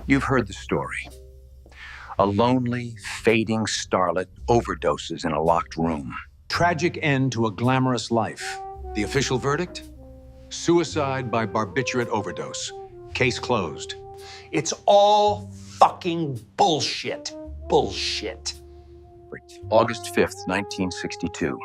You've heard the story. A lonely, fading starlet overdoses in a locked room. Tragic end to a glamorous life. The official verdict? Suicide by barbiturate overdose. Case closed. It's all fucking bullshit. Bullshit. August 5th, 1962.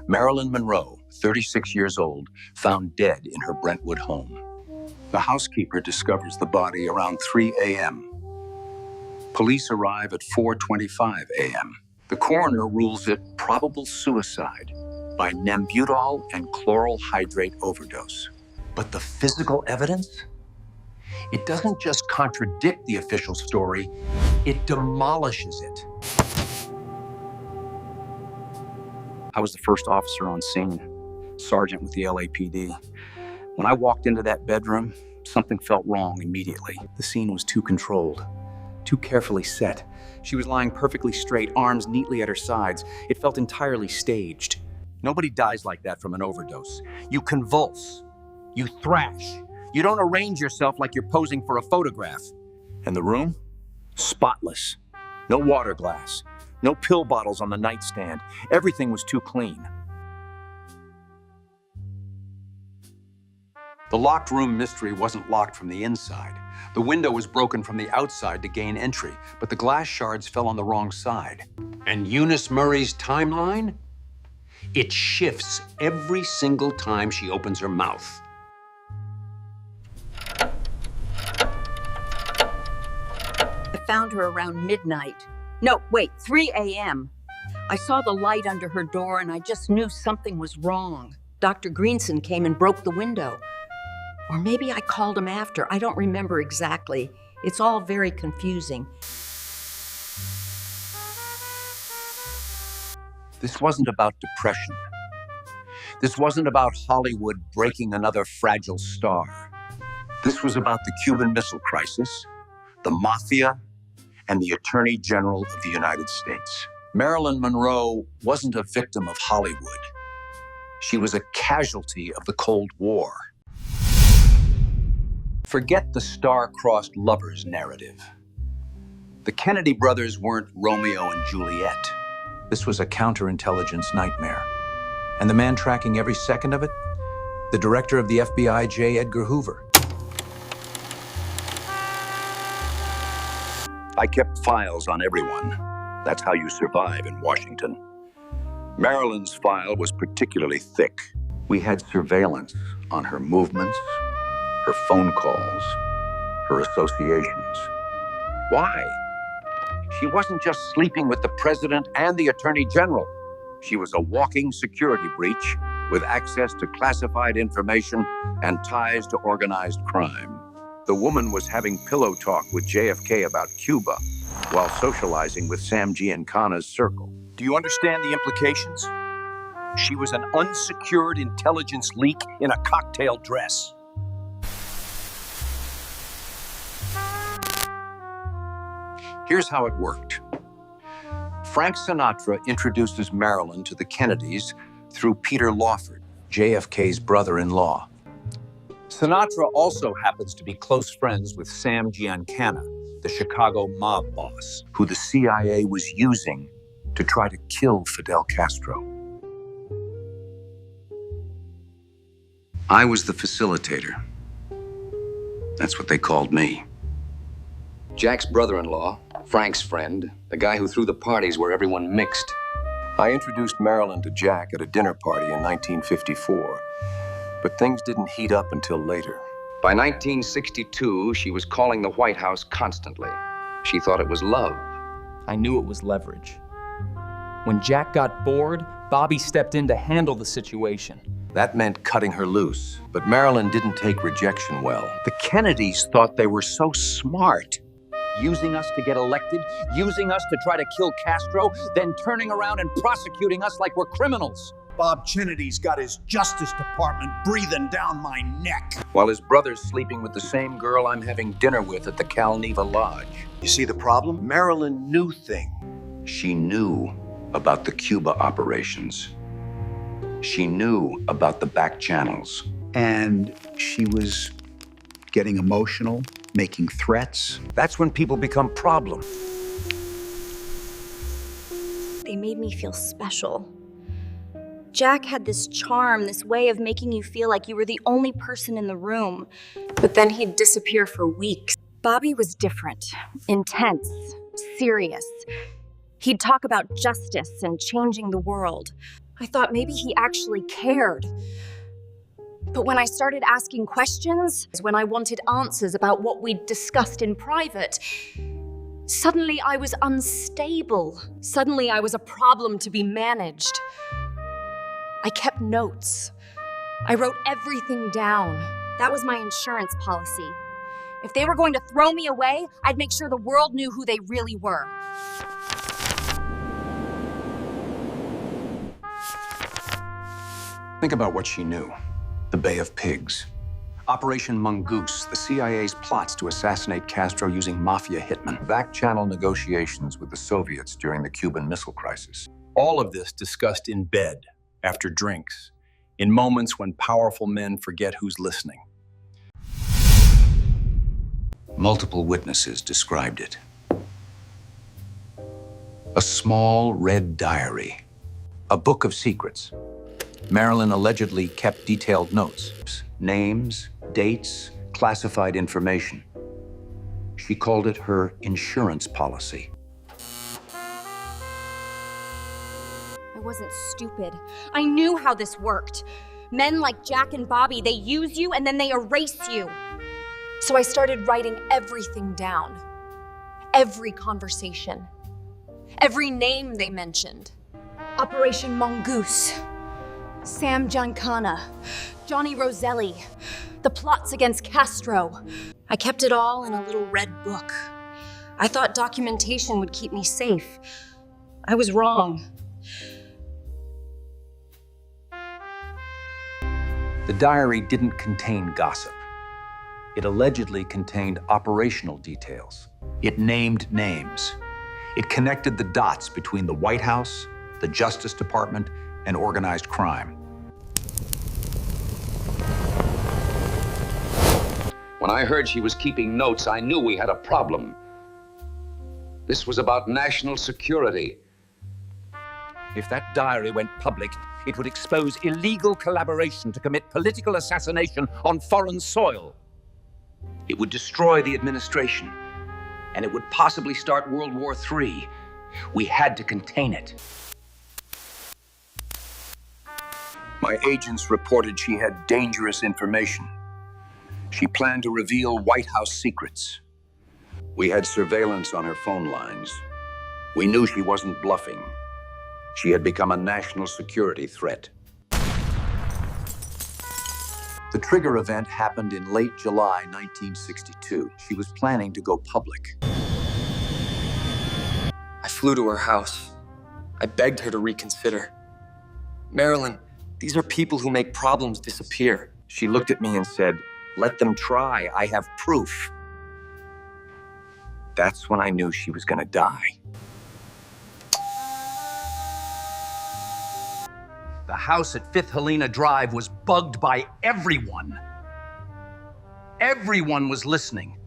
Marilyn Monroe, 36 years old, found dead in her Brentwood home. The housekeeper discovers the body around 3 a.m. Police arrive at 4:25 a.m. The coroner rules it probable suicide by nambutol and chloral hydrate overdose. But the physical evidence? It doesn't just contradict the official story, it demolishes it. I was the first officer on scene, sergeant with the LAPD. When I walked into that bedroom, something felt wrong immediately. The scene was too controlled, too carefully set. She was lying perfectly straight, arms neatly at her sides. It felt entirely staged. Nobody dies like that from an overdose. You convulse, you thrash. You don't arrange yourself like you're posing for a photograph. And the room? Spotless. No water glass, no pill bottles on the nightstand. Everything was too clean. The locked room mystery wasn't locked from the inside. The window was broken from the outside to gain entry, but the glass shards fell on the wrong side. And Eunice Murray's timeline? It shifts every single time she opens her mouth. I found her around midnight. No, wait, 3 a.m. I saw the light under her door and I just knew something was wrong. Dr. Greenson came and broke the window. Or maybe I called him after. I don't remember exactly. It's all very confusing. This wasn't about depression. This wasn't about Hollywood breaking another fragile star. This was about the Cuban Missile Crisis, the Mafia, and the Attorney General of the United States. Marilyn Monroe wasn't a victim of Hollywood. She was a casualty of the Cold War. Forget the star-crossed lovers narrative. The Kennedy brothers weren't Romeo and Juliet. This was a counterintelligence nightmare. And the man tracking every second of it? The director of the FBI, J. Edgar Hoover. I kept files on everyone. That's how you survive in Washington. Marilyn's file was particularly thick. We had surveillance on her movements, her phone calls, her associations. Why? She wasn't just sleeping with the president and the attorney general. She was a walking security breach with access to classified information and ties to organized crime. The woman was having pillow talk with JFK about Cuba while socializing with Sam Giancana's circle. Do you understand the implications? She was an unsecured intelligence leak in a cocktail dress. Here's how it worked. Frank Sinatra introduces Marilyn to the Kennedys through Peter Lawford, JFK's brother-in-law. Sinatra also happens to be close friends with Sam Giancana, the Chicago mob boss, who the CIA was using to try to kill Fidel Castro. I was the facilitator. That's what they called me. Jack's brother-in-law, Frank's friend, the guy who threw the parties where everyone mixed. I introduced Marilyn to Jack at a dinner party in 1954, but things didn't heat up until later. By 1962, she was calling the White House constantly. She thought it was love. I knew it was leverage. When Jack got bored, Bobby stepped in to handle the situation. That meant cutting her loose, but Marilyn didn't take rejection well. The Kennedys thought they were so smart, using us to get elected, using us to try to kill Castro, then turning around and prosecuting us like we're criminals. Bob Kennedy's got his Justice Department breathing down my neck. While his brother's sleeping with the same girl I'm having dinner with at the Cal Neva Lodge. You see the problem? Marilyn knew things. She knew about the Cuba operations. She knew about the back channels. And she was getting emotional making threats. That's when people become problems. They made me feel special. Jack had this charm, this way of making you feel like you were the only person in the room. But then he'd disappear for weeks. Bobby was different, intense, serious. He'd talk about justice and changing the world. I thought maybe he actually cared. But when I started asking questions, when I wanted answers about what we'd discussed in private, suddenly I was unstable. Suddenly I was a problem to be managed. I kept notes. I wrote everything down. That was my insurance policy. If they were going to throw me away, I'd make sure the world knew who they really were. Think about what she knew. The Bay of Pigs. Operation Mongoose, the CIA's plots to assassinate Castro using mafia hitmen. Back-channel negotiations with the Soviets during the Cuban Missile Crisis. All of this discussed in bed, after drinks, in moments when powerful men forget who's listening. Multiple witnesses described it. A small red diary. A book of secrets. Marilyn allegedly kept detailed notes. Names, dates, classified information. She called it her insurance policy. I wasn't stupid. I knew how this worked. Men like Jack and Bobby, they use you and then they erase you. So I started writing everything down. Every conversation. Every name they mentioned. Operation Mongoose. Sam Giancana. Johnny Roselli. The plots against Castro. I kept it all in a little red book. I thought documentation would keep me safe. I was wrong. The diary didn't contain gossip. It allegedly contained operational details. It named names. It connected the dots between the White House, the Justice Department, and organized crime. When I heard she was keeping notes, I knew we had a problem. This was about national security. If that diary went public, it would expose illegal collaboration to commit political assassination on foreign soil. It would destroy the administration, and it would possibly start World War III. We had to contain it. My agents reported she had dangerous information. She planned to reveal White House secrets. We had surveillance on her phone lines. We knew she wasn't bluffing. She had become a national security threat. The trigger event happened in late July 1962. She was planning to go public. I flew to her house. I begged her to reconsider. Marilyn, these are people who make problems disappear. She looked at me and said, "Let them try. I have proof." That's when I knew she was gonna die. The house at 5th Helena Drive was bugged by everyone. Everyone was listening.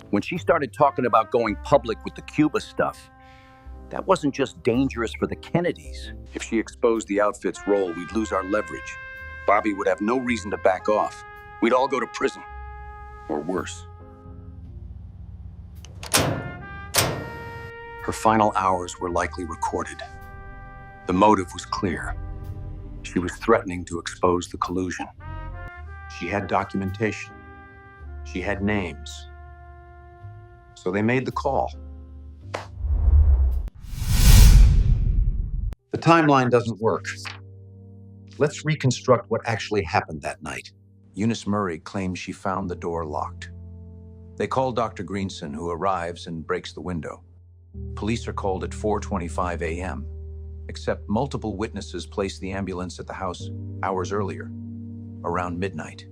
When she started talking about going public with the Cuba stuff, that wasn't just dangerous for the Kennedys. If she exposed the outfit's role, we'd lose our leverage. Bobby would have no reason to back off. We'd all go to prison. Or worse. Her final hours were likely recorded. The motive was clear. She was threatening to expose the collusion. She had documentation. She had names. So they made the call. The timeline doesn't work. Let's reconstruct what actually happened that night. Eunice Murray claims she found the door locked. They call Dr. Greenson, who arrives and breaks the window. Police are called at 4:25 a.m., except multiple witnesses placed the ambulance at the house hours earlier, around midnight.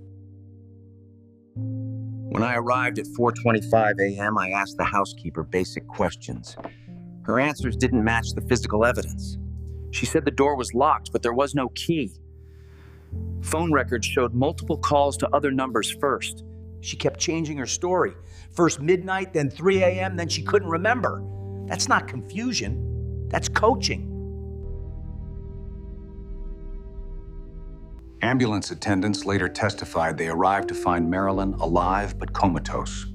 When I arrived at 4:25 a.m., I asked the housekeeper basic questions. Her answers didn't match the physical evidence. She said the door was locked, but there was no key. Phone records showed multiple calls to other numbers first. She kept changing her story. First midnight, then 3 a.m., then she couldn't remember. That's not confusion. That's coaching. Ambulance attendants later testified they arrived to find Marilyn alive but comatose.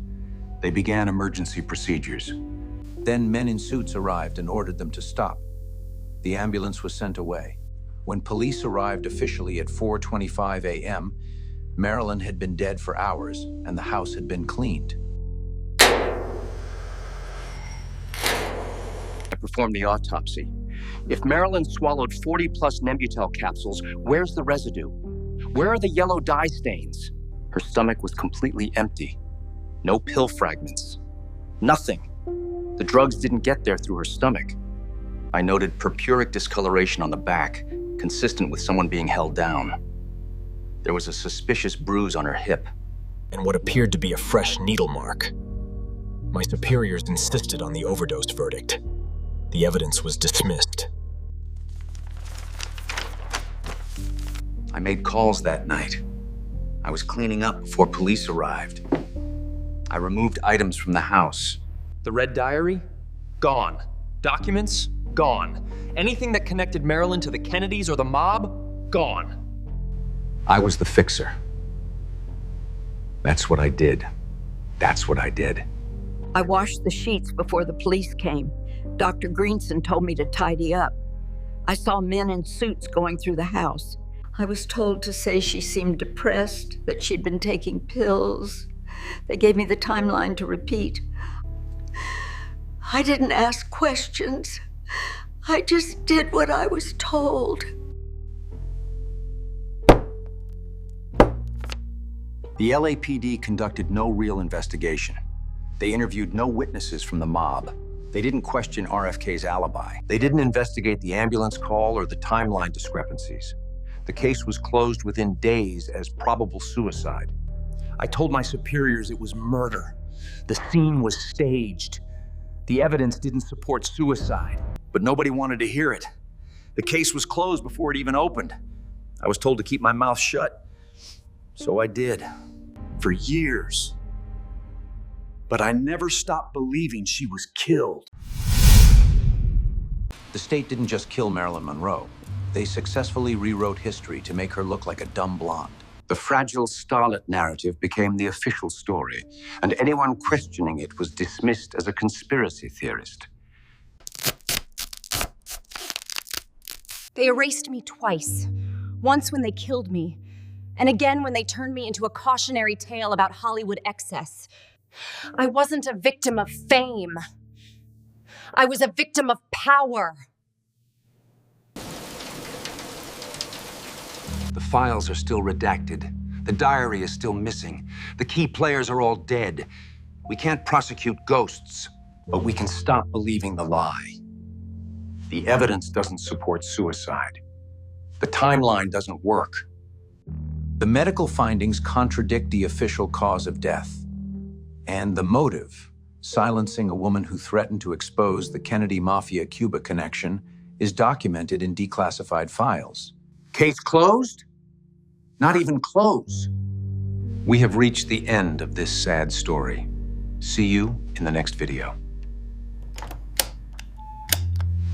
They began emergency procedures. Then men in suits arrived and ordered them to stop. The ambulance was sent away. When police arrived officially at 4:25 a.m., Marilyn had been dead for hours and the house had been cleaned. I performed the autopsy. If Marilyn swallowed 40-plus Nembutal capsules, where's the residue? Where are the yellow dye stains? Her stomach was completely empty. No pill fragments. Nothing. The drugs didn't get there through her stomach. I noted purpuric discoloration on the back, consistent with someone being held down. There was a suspicious bruise on her hip. And what appeared to be a fresh needle mark. My superiors insisted on the overdose verdict. The evidence was dismissed. I made calls that night. I was cleaning up before police arrived. I removed items from the house. The red diary? Gone. Documents? Gone. Anything that connected Marilyn to the Kennedys or the mob? Gone. I was the fixer. That's what I did. That's what I did. I washed the sheets before the police came. Dr. Greenson told me to tidy up. I saw men in suits going through the house. I was told to say she seemed depressed, that she'd been taking pills. They gave me the timeline to repeat. I didn't ask questions. I just did what I was told. The LAPD conducted no real investigation. They interviewed no witnesses from the mob. They didn't question RFK's alibi. They didn't investigate the ambulance call or the timeline discrepancies. The case was closed within days as probable suicide. I told my superiors it was murder. The scene was staged. The evidence didn't support suicide. But nobody wanted to hear it. The case was closed before it even opened. I was told to keep my mouth shut. So I did. For years. But I never stopped believing she was killed. The state didn't just kill Marilyn Monroe. They successfully rewrote history to make her look like a dumb blonde. The fragile starlet narrative became the official story, and anyone questioning it was dismissed as a conspiracy theorist. They erased me twice. Once when they killed me, and again when they turned me into a cautionary tale about Hollywood excess. I wasn't a victim of fame. I was a victim of power. The files are still redacted. The diary is still missing. The key players are all dead. We can't prosecute ghosts, but we can stop believing the lie. The evidence doesn't support suicide. The timeline doesn't work. The medical findings contradict the official cause of death. And the motive, silencing a woman who threatened to expose the Kennedy Mafia-Cuba connection, is documented in declassified files. Case closed? Not even close. We have reached the end of this sad story. See you in the next video.